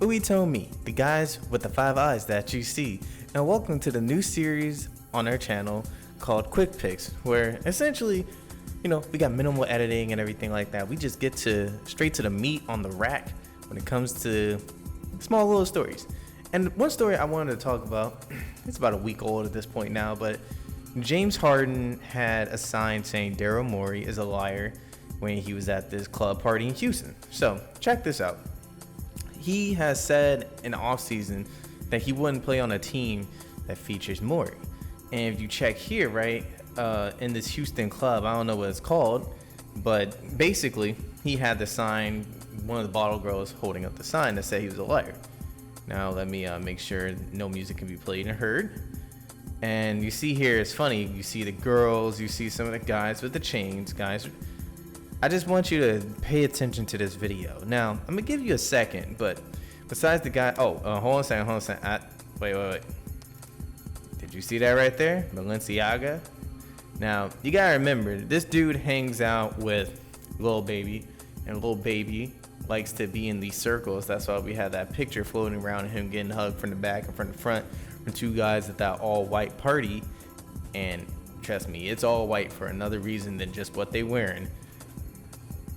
Me, the guys with the 5 eyes that you see, and welcome to the new series on our channel called Quick Picks, where essentially, we got minimal editing and everything like that. We just get straight to the meat on the rack when it comes to small little stories. And one story I wanted to talk about, it's about a week old at this point now, but James Harden had a sign saying Daryl Morey is a liar when he was at this club party in Houston. So check this out. He has said in the offseason that he wouldn't play on a team that features Morey. And if you check here, right, in this Houston club, I don't know what it's called, but basically he had the sign, one of the bottle girls holding up the sign that said he was a liar. Now let me make sure no music can be played and heard. And you see here, it's funny, you see the girls, you see some of the guys with the chains. Guys, I just want you to pay attention to this video. Now, I'm gonna give you a second, but besides the guy, hold on a second. Wait. Did you see that right there? Balenciaga. Now, you gotta remember, this dude hangs out with Lil Baby, and Lil Baby likes to be in these circles. That's why we had that picture floating around of him getting hugged from the back and from the front from two guys at that all-white party. And trust me, it's all white for another reason than just what they wearing.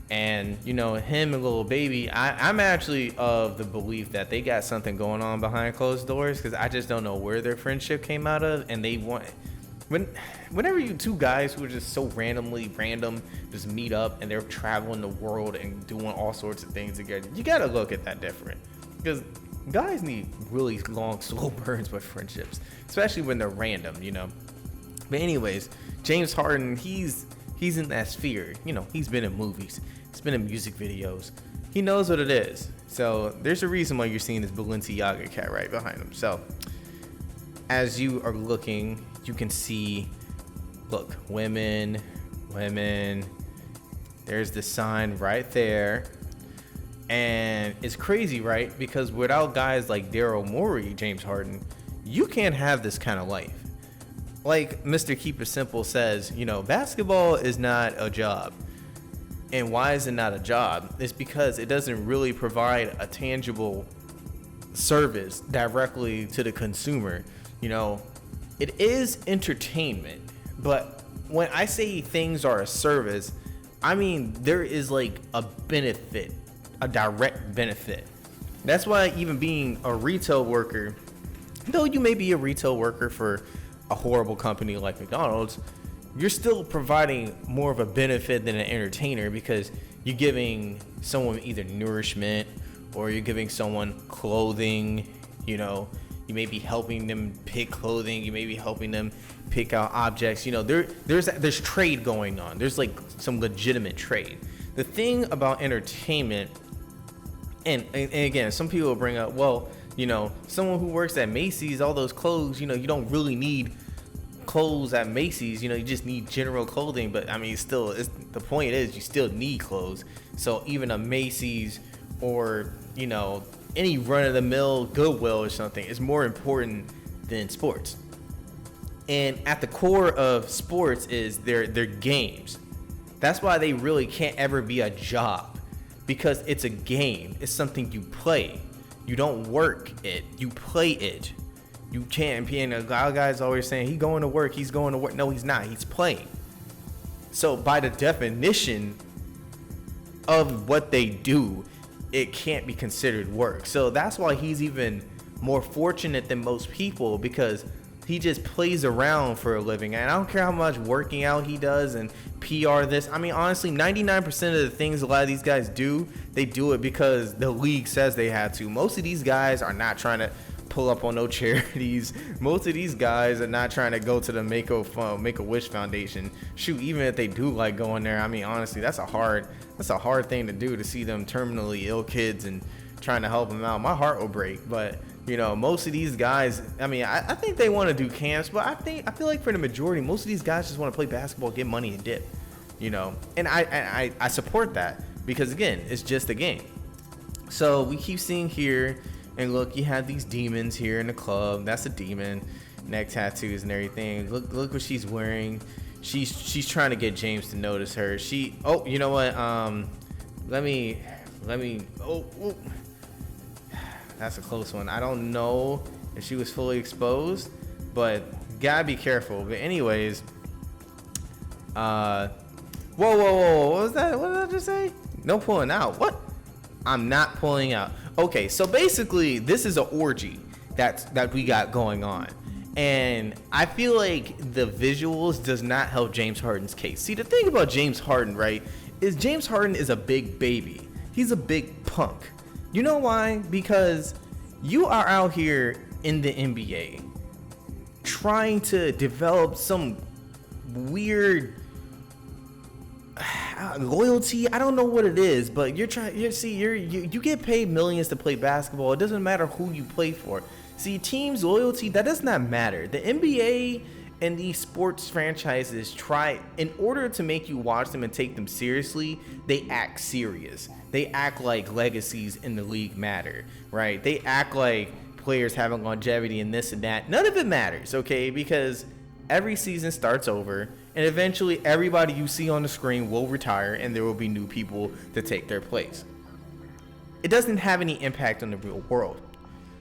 And him and Lil Baby, I'm actually of the belief that they got something going on behind closed doors, because I just don't know where their friendship came out of. And they whenever you two guys who are just so random just meet up and they're traveling the world and doing all sorts of things together, you gotta look at that different, because guys need really long slow burns with friendships, especially when they're random. But anyways, James Harden, he's in that sphere. He's been in movies, he's been in music videos, he knows what it is. So there's a reason why you're seeing this Balenciaga cat right behind him. So as you are looking, you can see, look, women, there's the sign right there. And it's crazy, right? Because without guys like Daryl Morey, James Harden, you can't have this kind of life. Like Mr. Keep It Simple says, basketball is not a job. And why is it not a job? It's because it doesn't really provide a tangible service directly to the consumer. It is entertainment, but when I say things are a service, I mean there is like a benefit, a direct benefit. That's why even being a retail worker, though you may be a retail worker for a horrible company like McDonald's, you're still providing more of a benefit than an entertainer, because you're giving someone either nourishment or you're giving someone clothing. You may be helping them pick clothing, you may be helping them pick out objects. There's trade going on. There's like some legitimate trade. The thing about entertainment, and again, some people will bring up, someone who works at Macy's, all those clothes, you don't really need clothes at Macy's, you just need general clothing. But I mean, the point is you still need clothes. So even a Macy's or any run-of-the-mill Goodwill or something is more important than sports. And at the core of sports is their games. That's why they really can't ever be a job, because it's a game. It's something you play. You don't work it, you play it. You can't be, and a lot of guys always saying he's going to work. No, he's not. He's playing. So by the definition of what they do, it can't be considered work. So that's why he's even more fortunate than most people, because he just plays around for a living. And I don't care how much working out he does and PR this. I mean, honestly, 99% of the things a lot of these guys do, they do it because the league says they had to. Most of these guys are not trying to pull up on no charities. Most of these guys are not trying to go to the Make-A-Wish Foundation. Shoot, even if they do like going there, I mean, honestly, that's a hard thing to do, to see them terminally ill kids and trying to help them out. My heart will break. But most of these guys, I mean, I think they want to do camps, but I feel like for the majority, most of these guys just want to play basketball, get money, and dip. And I support that, because again, it's just a game. So we keep seeing here, and look, you have these demons here in the club. That's a demon, neck tattoos and everything. Look what she's wearing. She's trying to get James to notice her. You know what? Let me. that's a close one. I don't know if she was fully exposed, but gotta be careful. But anyways, whoa, what was that? What did I just say? No pulling out. What? I'm not pulling out. Okay, so basically, this is an orgy that we got going on. And I feel like the visuals does not help James Harden's case. See, the thing about James Harden, right, is James Harden is a big baby. He's a big punk. You know why? Because you are out here in the NBA trying to develop some weird loyalty. I don't know what it is, but you get paid millions to play basketball. It doesn't matter who you play for. See, teams loyalty, that does not matter. The NBA and these sports franchises try, in order to make you watch them and take them seriously, they act serious. They act like legacies in the league matter, right? They act like players having longevity and this and that. None of it matters, okay? Because every season starts over, and eventually everybody you see on the screen will retire, and there will be new people to take their place. It doesn't have any impact on the real world.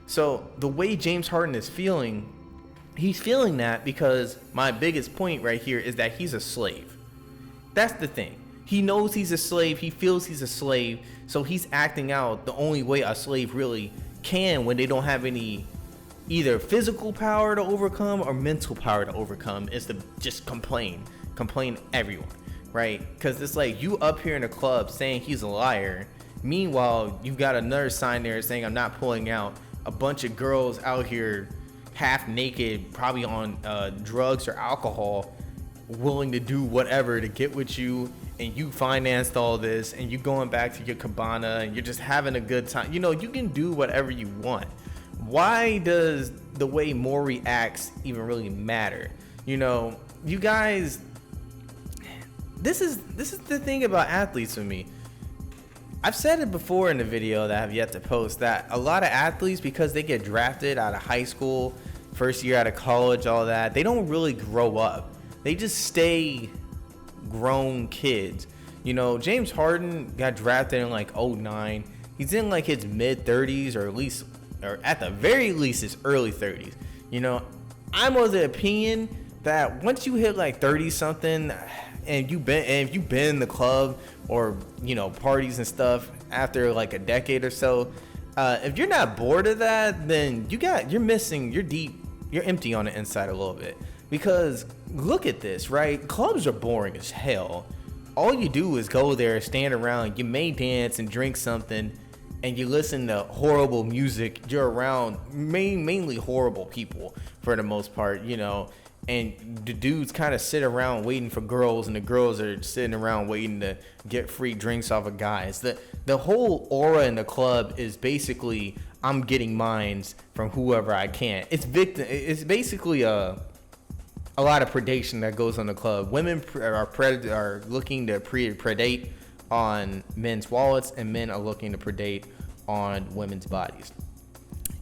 So the way James Harden is feeling, he's feeling that because my biggest point right here is that he's a slave. That's the thing. He knows he's a slave. He feels he's a slave. So he's acting out the only way a slave really can when they don't have any either physical power to overcome or mental power to overcome is to just complain everyone, right? Because it's like you up here in a club saying he's a liar. Meanwhile, you've got another sign there saying I'm not pulling out. A bunch of girls out here half naked, probably on drugs or alcohol, willing to do whatever to get with you, and you financed all this, and you going back to your cabana and you're just having a good time. You know, you can do whatever you want. Why does the way Morey acts even really matter? You know, you guys, this is the thing about athletes with me. I've said it before in the video that I have yet to post, that a lot of athletes, because they get drafted out of high school, first year out of college, all that, they don't really grow up. They just stay grown kids. You know, James Harden got drafted in like 2009. He's in like his mid 30s, or at the very least his early 30s. You know, I'm of the opinion that once you hit like 30 something and you've been in the club or, you know, parties and stuff after like a decade or so, if you're not bored of that, then you're empty on the inside a little bit. Because look at this, right? Clubs are boring as hell. All you do is go there, stand around, you may dance and drink something, and you listen to horrible music. You're around mainly horrible people for the most part, you know. And the dudes kind of sit around waiting for girls, and the girls are sitting around waiting to get free drinks off of guys. The whole aura in the club is basically, I'm getting mines from whoever I can. It's basically a lot of predation that goes on the club. Women are looking to predate on men's wallets, and men are looking to predate on women's bodies.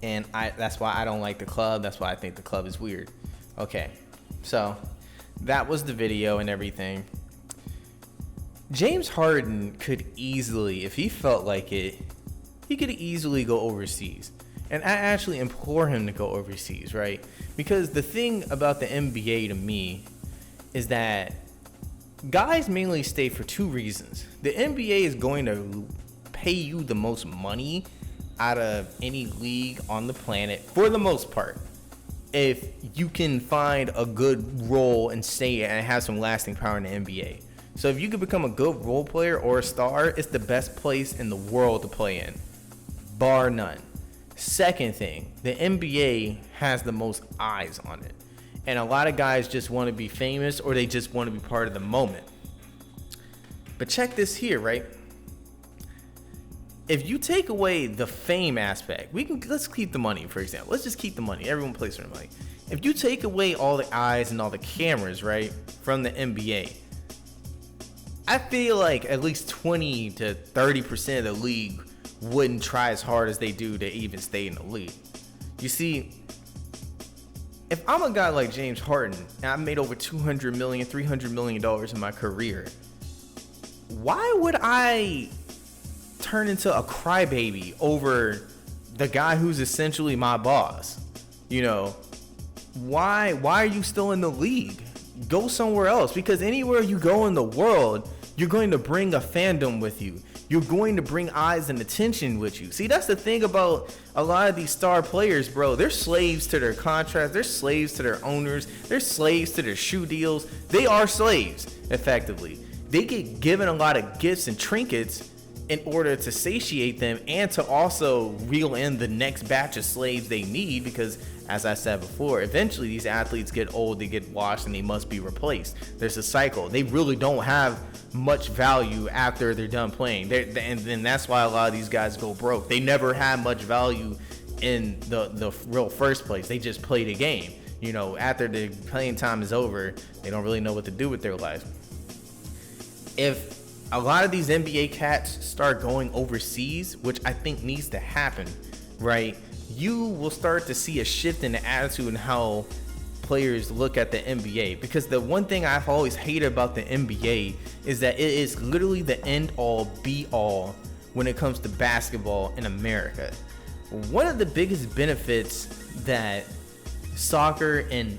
And that's why I don't like the club. That's why I think the club is weird. Okay. So that was the video and everything. James Harden could easily, if he felt like it, he could easily go overseas. And I actually implore him to go overseas, right? Because the thing about the NBA to me is that guys mainly stay for two reasons. The NBA is going to pay you the most money out of any league on the planet for the most part, if you can find a good role and stay and have some lasting power in the NBA. So if you could become a good role player or a star, it's the best place in the world to play in, bar none. Second thing, the NBA has the most eyes on it. And a lot of guys just want to be famous, or they just want to be part of the moment. But check this here, right? If you take away the fame aspect, let's keep the money, for example. Let's just keep the money. Everyone plays for the money. If you take away all the eyes and all the cameras, right, from the NBA, I feel like at least 20 to 30% of the league wouldn't try as hard as they do to even stay in the league. You see, if I'm a guy like James Harden, and I've made over $200 million, $300 million in my career, why would I turn into a crybaby over the guy who's essentially my boss. You know, why are you still in the league? Go somewhere else, because anywhere you go in the world, you're going to bring a fandom with you. You're going to bring eyes and attention with you. See, that's the thing about a lot of these star players, bro. They're slaves to their contracts. They're slaves to their owners. They're slaves to their shoe deals. They are slaves, effectively. They get given a lot of gifts and trinkets in order to satiate them and to also reel in the next batch of slaves they need, because as I said before, eventually these athletes get old, they get washed, and they must be replaced. There's a cycle. They really don't have much value after they're done playing. And then that's why a lot of these guys go broke. They never had much value in the real first place. They just play the game. You know, after the playing time is over, they don't really know what to do with their life. If a lot of these NBA cats start going overseas, which I think needs to happen, right? You will start to see a shift in the attitude and how players look at the NBA. Because the one thing I've always hated about the NBA is that it is literally the end all be all when it comes to basketball in America. One of the biggest benefits that soccer in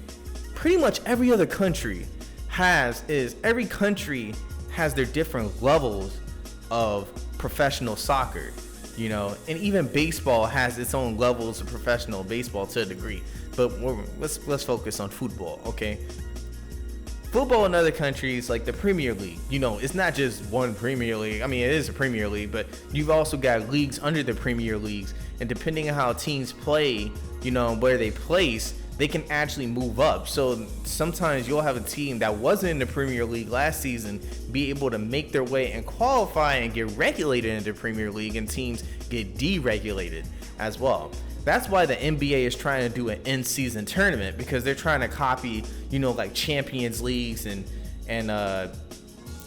pretty much every other country has is every country has their different levels of professional soccer, you know, and even baseball has its own levels of professional baseball to a degree. But let's focus on football, okay? Football in other countries, like the Premier League, you know, it's not just one Premier League. I mean, it is a Premier League, but you've also got leagues under the Premier Leagues, and depending on how teams play, you know, where they place, they can actually move up. So sometimes you'll have a team that wasn't in the Premier League last season be able to make their way and qualify and get regulated into the Premier League, and teams get deregulated as well. That's why the NBA is trying to do an in-season tournament, because they're trying to copy, you know, like Champions Leagues and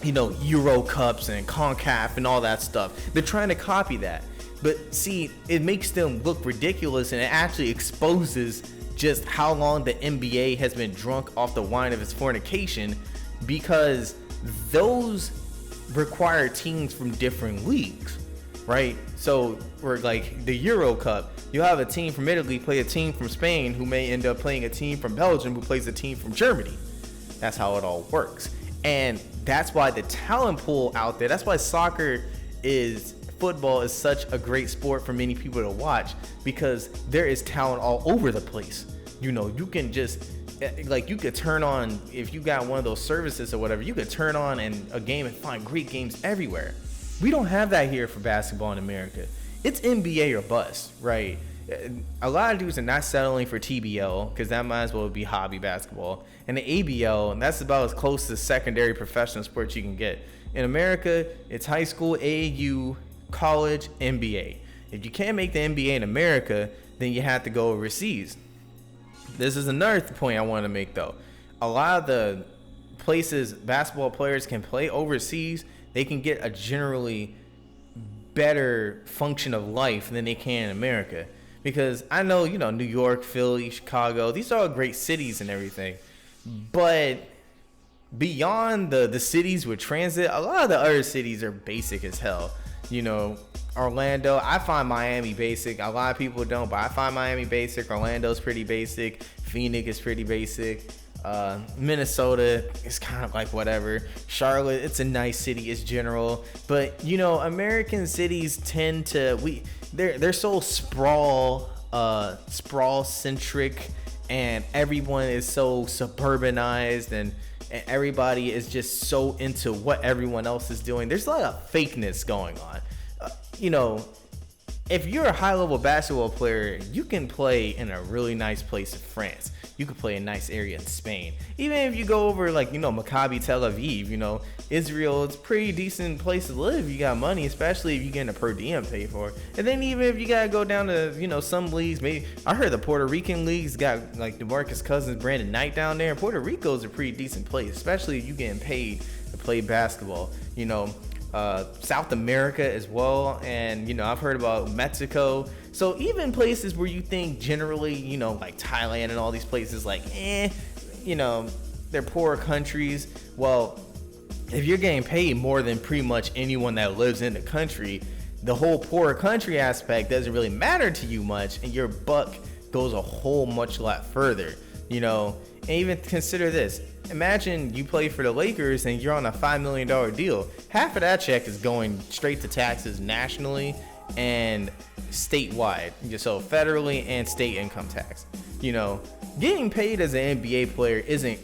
you know, Euro Cups and CONCACAF and all that stuff. They're trying to copy that. But see, it makes them look ridiculous, and it actually exposes just how long the NBA has been drunk off the wine of its fornication, because those require teams from different leagues, right? So for like the Euro Cup, you'll have a team from Italy play a team from Spain, who may end up playing a team from Belgium who plays a team from Germany. That's how it all works. And that's why the talent pool out there, that's why football is such a great sport for many people to watch, because there is talent all over the place. You know, you can just, like, you could turn on, if you got one of those services or whatever, you could turn on a game and find great games everywhere. We don't have that here for basketball in America. It's NBA or bust, right? A lot of dudes are not settling for TBL, because that might as well be hobby basketball. And the ABL, and that's about as close to secondary professional sports you can get. In America, it's high school, AAU, college, NBA. If you can't make the NBA in America, then you have to go overseas. This is another point I want to make, though. A lot of the places basketball players can play overseas, they can get a generally better function of life than they can in America. Because I know, you know, New York, Philly, Chicago, these are all great cities and everything. But beyond the cities with transit, a lot of the other cities are basic as hell. You know, Orlando, I find Miami basic. A lot of people don't, but I find Miami basic. Orlando's pretty basic. Phoenix is pretty basic. Minnesota is kind of like whatever. Charlotte, it's a nice city, it's general. But, you know, American cities tend to, they're so sprawl centric, and everyone is so suburbanized, and everybody is just so into what everyone else is doing. There's a lot of fakeness going on. You know, if you're a high-level basketball player, you can play in a really nice place in France. You could play a nice area in Spain. Even if you go over, like, you know, Maccabi Tel Aviv, you know, Israel, it's a pretty decent place to live. You got money, especially if you're getting a per diem paid for. And then even if you got to go down to, you know, some leagues, maybe, I heard the Puerto Rican leagues got, like, DeMarcus Cousins, Brandon Knight down there. And Puerto Rico's a pretty decent place, especially if you're getting paid to play basketball, you know. South America as well, and you know, I've heard about Mexico. So even places where you think generally, you know, like Thailand and all these places, like you know, they're poor countries. Well, if you're getting paid more than pretty much anyone that lives in the country, the whole poor country aspect doesn't really matter to you much, and your buck goes a whole much lot further, you know. And even consider this. Imagine you play for the Lakers and you're on a $5 million deal. Half of that check is going straight to taxes nationally and statewide. So federally and state income tax. You know, getting paid as an NBA player isn't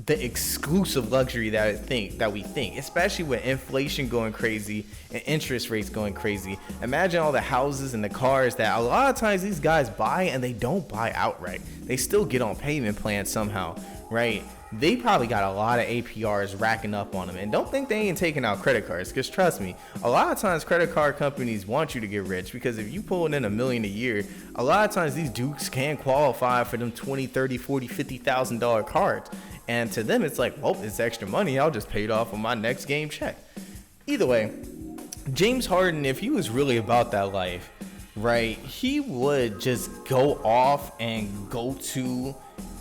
the exclusive luxury that we think, especially with inflation going crazy and interest rates going crazy. Imagine all the houses and the cars that a lot of times these guys buy, and they don't buy outright. They still get on payment plans somehow, right? They probably got a lot of APRs racking up on them, and don't think they ain't taking out credit cards, because trust me, a lot of times credit card companies want you to get rich, because if you pulling in $1 million a year, a lot of times these dukes can qualify for them $20, $30, $40, $50,000 cards. And to them, it's like, well, it's extra money. I'll just pay it off on my next game check. Either way, James Harden, if he was really about that life, right, he would just go off and go to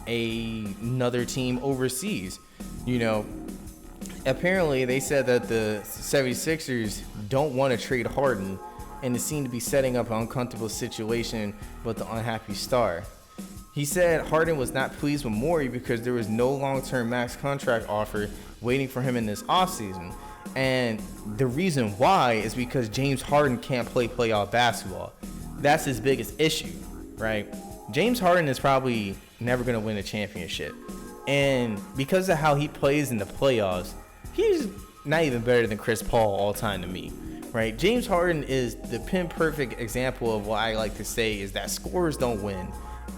another team overseas. You know, apparently they said that the 76ers don't want to trade Harden, and it seemed to be setting up an uncomfortable situation with the unhappy star. He said Harden was not pleased with Morey because there was no long-term max contract offer waiting for him in this offseason. And the reason why is because James Harden can't play playoff basketball. That's his biggest issue, right? James Harden is probably never going to win a championship. And because of how he plays in the playoffs, he's not even better than Chris Paul all time to me, right? James Harden is the pin-perfect example of what I like to say is that scorers don't win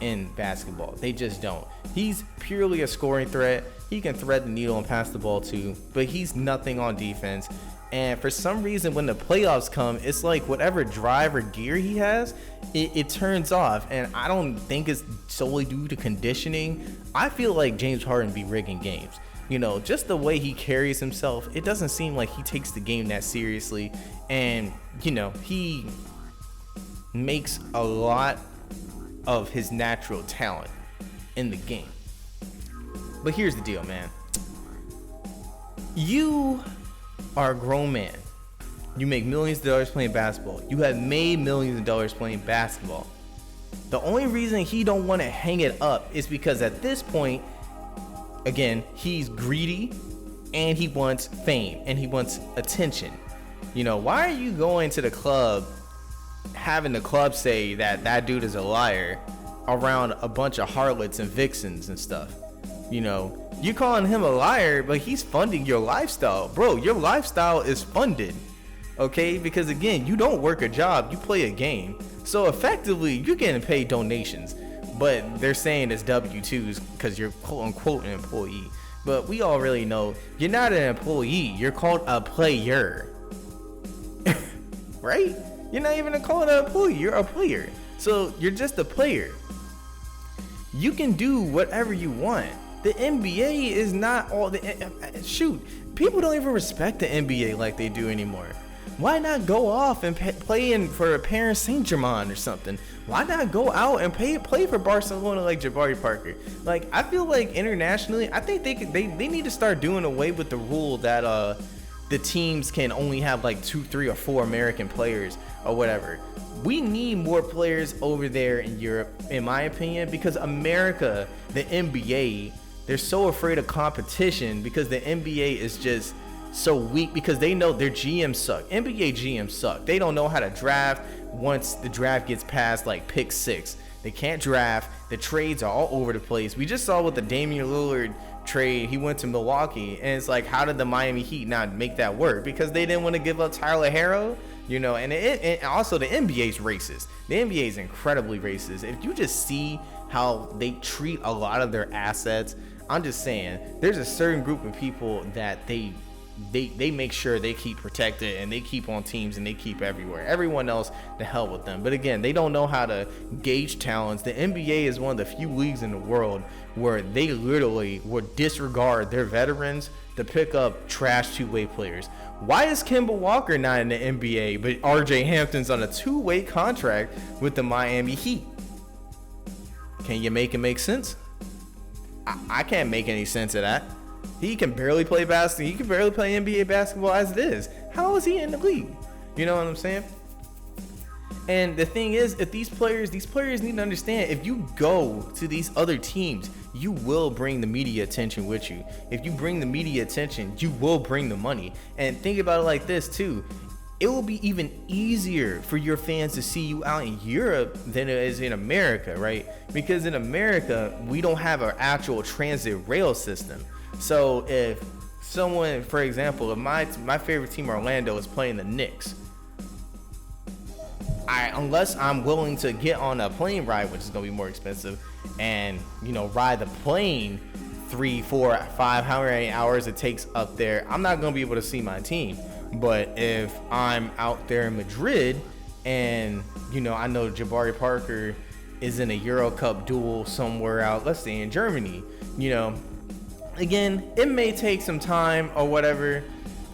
in basketball. They just don't. He's purely a scoring threat. He can thread the needle and pass the ball too, but he's nothing on defense. And for some reason, when the playoffs come, it's like whatever drive or gear he has, it turns off. And I don't think it's solely due to conditioning. I feel like James Harden be rigging games. You know, just the way he carries himself, it doesn't seem like he takes the game that seriously. And, you know, he makes a lot of his natural talent in the game. But here's the deal, man. You are a grown man. You make millions of dollars playing basketball. You have made millions of dollars playing basketball. The only reason he don't want to hang it up is because at this point, again, he's greedy and he wants fame and he wants attention. You know, why are you going to the club having the club say that dude is a liar around a bunch of harlots and vixens and stuff? You know, you calling him a liar, but he's funding your lifestyle. Bro, your lifestyle is funded, okay? Because again, you don't work a job, you play a game. So effectively, you're getting paid donations, but they're saying it's W-2s because you're quote-unquote an employee. But we all really know you're not an employee, you're called a player, right? You're not even called an employee, you're a player. So you're just a player. You can do whatever you want. The NBA is not all the shoot. People don't even respect the NBA like they do anymore. Why not go off and play in for Paris Saint-Germain or something? Why not go out and play for Barcelona like Jabari Parker? Like, I feel like internationally, I think they need to start doing away with the rule that the teams can only have like 2, 3, or 4 American players or whatever. We need more players over there in Europe, in my opinion, because America, the NBA, they're so afraid of competition because the NBA is just so weak because they know their GMs suck. NBA GMs suck. They don't know how to draft once the draft gets past like pick 6. They can't draft. The trades are all over the place. We just saw with the Damian Lillard trade, he went to Milwaukee, and it's like, how did the Miami Heat not make that work? Because they didn't want to give up Tyler Herro, you know. And also the NBA's racist. The NBA is incredibly racist. If you just see how they treat a lot of their assets, I'm just saying, there's a certain group of people that they make sure they keep protected and they keep on teams and they keep everywhere. Everyone else, the hell with them. But again, they don't know how to gauge talents. The NBA is one of the few leagues in the world where they literally would disregard their veterans to pick up trash two-way players. Why is Kemba Walker not in the NBA, but RJ Hampton's on a 2-way contract with the Miami Heat? Can you make it make sense? I can't make any sense of that. He can barely play basketball. He can barely play NBA basketball as it is. How is he in the league? You know what I'm saying? And the thing is, if these players need to understand, if you go to these other teams, you will bring the media attention with you. If you bring the media attention, you will bring the money. And think about it like this too. It will be even easier for your fans to see you out in Europe than it is in America, right? Because in America, we don't have an actual transit rail system. So if someone, for example, if my favorite team, Orlando, is playing the Knicks, unless I'm willing to get on a plane ride, which is gonna be more expensive, and ride the plane 3, 4, 5, however many hours it takes up there, I'm not gonna be able to see my team. But if I'm out there in Madrid and I know Jabari Parker is in a Euro Cup duel somewhere out, let's say in Germany, again, it may take some time or whatever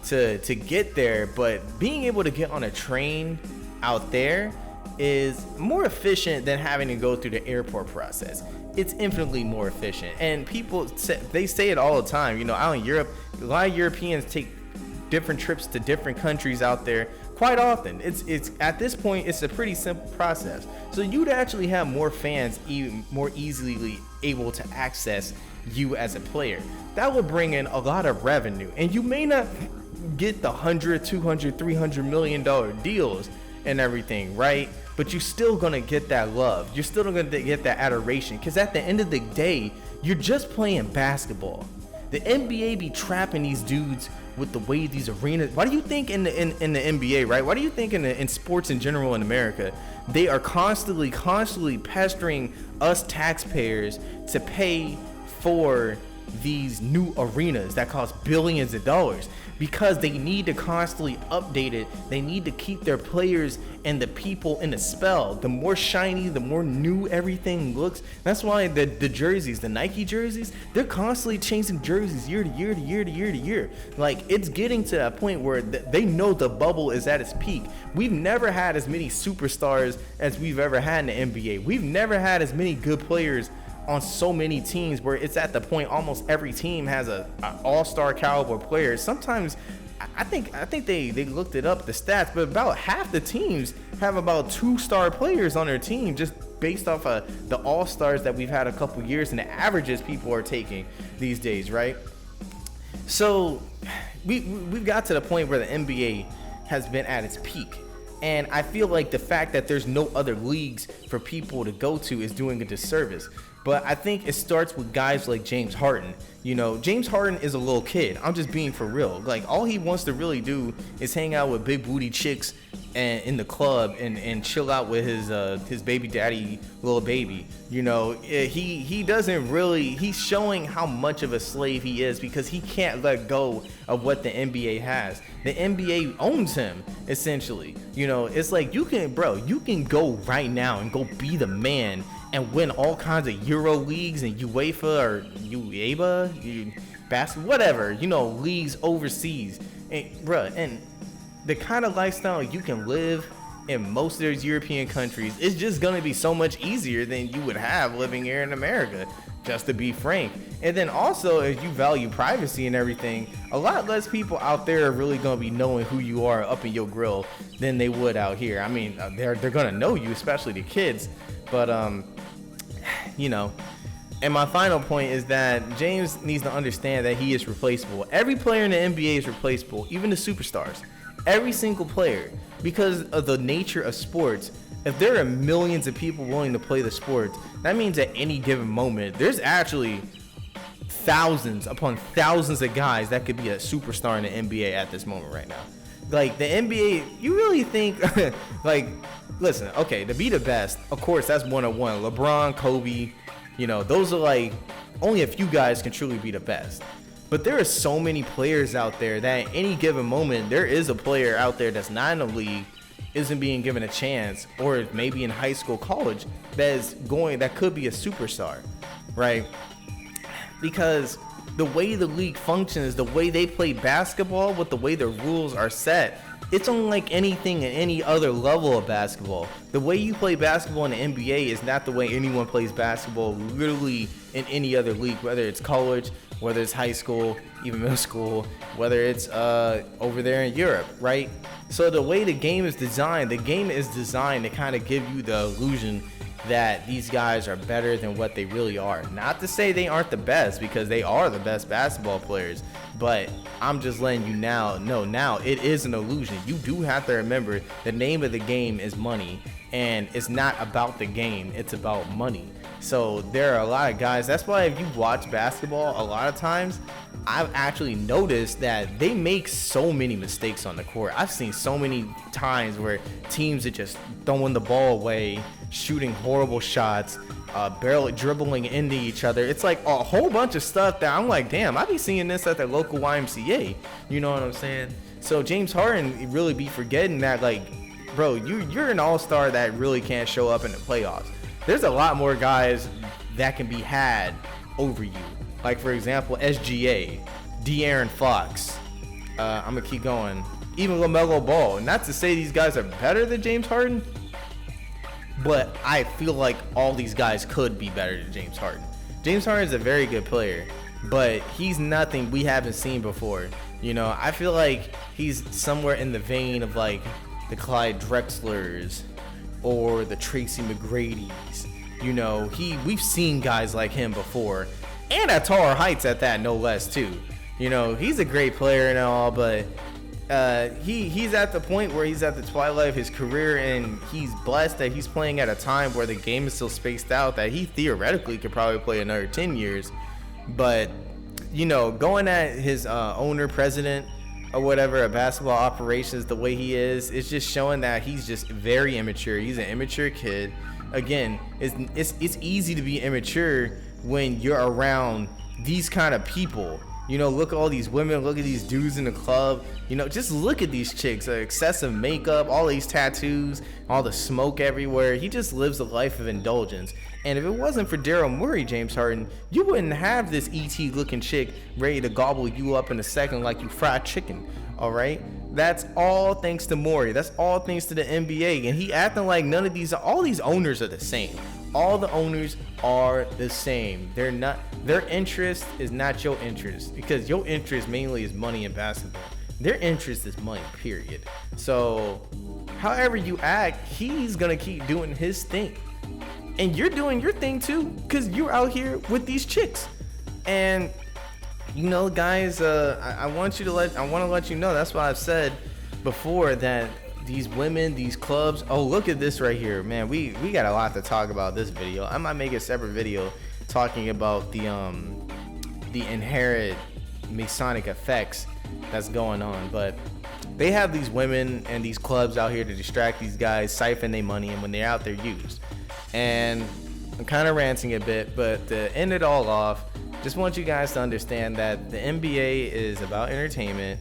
to get there, but being able to get on a train out there is more efficient than having to go through the airport process. It's infinitely more efficient, and people say it all the time. Out in Europe, a lot of Europeans take different trips to different countries out there quite often. It's at this point, it's a pretty simple process. So you'd actually have more fans even more easily able to access you as a player. That would bring in a lot of revenue, and you may not get the $100, $200, $300 million deals and everything, right? But you're still gonna get that love. You're still gonna get that adoration, because at the end of the day, you're just playing basketball. The NBA be trapping these dudes with the way these arenas. Why do you think in the NBA, right? Why do you think in sports in general in America, they are constantly pestering us taxpayers to pay for these new arenas that cost billions of dollars? Because they need to constantly update it. They need to keep their players and the people in a spell. The more shiny, the more new everything looks. That's why the jerseys, the Nike jerseys, they're constantly changing jerseys year to year to year to year to year. Like, it's getting to that point where they know the bubble is at its peak. We've never had as many superstars as we've ever had in the NBA. We've never had as many good players on so many teams, where it's at the point almost every team has a all-star caliber player. Sometimes I think they looked it up, the stats, but about half the teams have about 2-star players on their team, just based off of the all-stars that we've had a couple years and the averages people are taking these days, right? So we've got to the point where the NBA has been at its peak. And I feel like the fact that there's no other leagues for people to go to is doing a disservice. But I think it starts with guys like James Harden. James Harden is a little kid. I'm just being for real. Like, all he wants to really do is hang out with big booty chicks and in the club and chill out with his baby daddy, little baby. He doesn't really. He's showing how much of a slave he is, because he can't let go of what the NBA has. The NBA owns him, essentially. It's like, you can go right now and go be the man and win all kinds of Euro leagues and UEFA or UEFA, basketball, whatever, leagues overseas. And the kind of lifestyle you can live in most of those European countries is just going to be so much easier than you would have living here in America, just to be frank. And then also, if you value privacy and everything, a lot less people out there are really going to be knowing who you are up in your grill than they would out here. I mean, they're going to know you, especially the kids. But, and my final point is that James needs to understand that he is replaceable. Every player in the NBA is replaceable, even the superstars. Every single player. Because of the nature of sports, if there are millions of people willing to play the sport, that means at any given moment, there's actually thousands upon thousands of guys that could be a superstar in the NBA at this moment right now. Like, the NBA, you really think, like, listen, okay, to be the best, of course, that's one-on-one. LeBron, Kobe, those are like, only a few guys can truly be the best. But there are so many players out there that at any given moment, there is a player out there that's not in the league, isn't being given a chance, or maybe in high school, college, that could be a superstar, right? Because the way the league functions, the way they play basketball, with the way the rules are set, It's unlike anything in any other level of basketball. The way you play basketball in the NBA is not the way anyone plays basketball literally in any other league, whether it's college, whether it's high school, even middle school, whether it's over there in Europe, right? So the way the game is designed to kind of give you the illusion that these guys are better than what they really are. Not to say they aren't the best, because they are the best basketball players, but I'm just letting you now it is an illusion. You do have to remember the name of the game is money, and it's not about the game, it's about money. So there are a lot of guys, that's why if you watch basketball, a lot of times I've actually noticed that they make so many mistakes on the court. I've seen so many times where teams are just throwing the ball away, shooting horrible shots, barely dribbling into each other. It's like a whole bunch of stuff that I'm like, damn, I be seeing this at the local YMCA. You know what I'm saying? So James Harden really be forgetting that, like, bro, you're an all-star that really can't show up in the playoffs. There's a lot more guys that can be had over you. Like, for example, SGA, De'Aaron Fox. I'm going to keep going. Even LaMelo Ball. Not to say these guys are better than James Harden, but I feel like all these guys could be better than James Harden. James Harden is a very good player, but he's nothing we haven't seen before. You know, I feel like he's somewhere in the vein of like the Clyde Drexlers or the Tracy McGrady's. You know, we've seen guys like him before, and at taller heights at that, no less too. You know, he's a great player and all, but he's at the point where he's at the twilight of his career, and he's blessed that he's playing at a time where the game is still spaced out, that he theoretically could probably play another 10 years. But, you know, going at his owner, president, or whatever, of basketball operations, the way he is, it's just showing that he's just very immature. He's an immature kid. Again, it's easy to be immature when you're around these kind of people. You know, look at all these women, look at these dudes in the club. You know, just look at these chicks, excessive makeup, all these tattoos, all the smoke everywhere. He just lives a life of indulgence. And if it wasn't for Daryl Morey, James Harden, you wouldn't have this ET looking chick ready to gobble you up in a second like you fried chicken. All right, that's all thanks to Morey. That's all thanks to the NBA. And he acting like none of these, all these owners are the same. All the owners are the same. They're not, their interest is not your interest, because your interest mainly is money in basketball. Their interest is money, period. So however you act, he's gonna keep doing his thing, and you're doing your thing too, because you're out here with these chicks. And you know, guys, I want to let you know, that's why I've said before that these women, these clubs, oh, look at this right here, man. We got a lot to talk about this video. I might make a separate video talking about the inherent Masonic effects that's going on. But they have these women and these clubs out here to distract these guys, siphon their money, and when they're out, they're used. And I'm kind of ranting a bit, but to end it all off, just want you guys to understand that the NBA is about entertainment.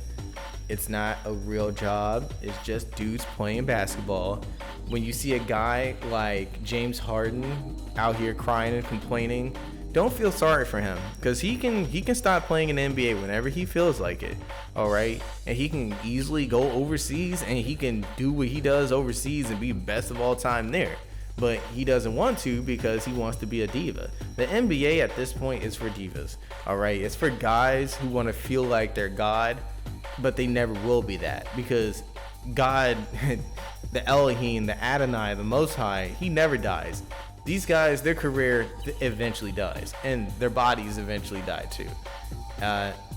It's not a real job. It's just dudes playing basketball. When you see a guy like James Harden out here crying and complaining, don't feel sorry for him, because he can stop playing in the NBA whenever he feels like it. All right, and he can easily go overseas and he can do what he does overseas and be best of all time there. But he doesn't want to, because he wants to be a diva. The NBA at this point is for divas. All right, it's for guys who want to feel like they're God, but they never will be that, because God, the Elohim, the Adonai, the Most High, he never dies. These guys, their career eventually dies, and their bodies eventually die too.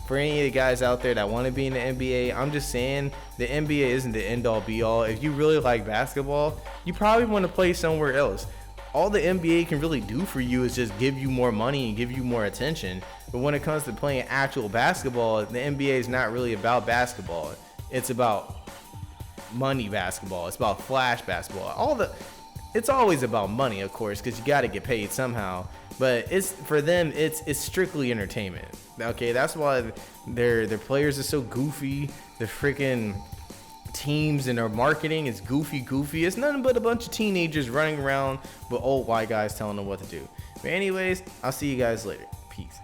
For any of the guys out there that want to be in the NBA, I'm just saying the NBA isn't the end all be all. If you really like basketball, you probably want to play somewhere else. All the NBA can really do for you is just give you more money and give you more attention. But when it comes to playing actual basketball, the NBA is not really about basketball. It's about money basketball. It's about flash basketball. It's always about money, of course, because you got to get paid somehow. But for them, it's strictly entertainment. Okay, that's why their players are so goofy. The freaking teams and their marketing is goofy. It's nothing but a bunch of teenagers running around with old white guys telling them what to do. But anyways, I'll see you guys later. Peace.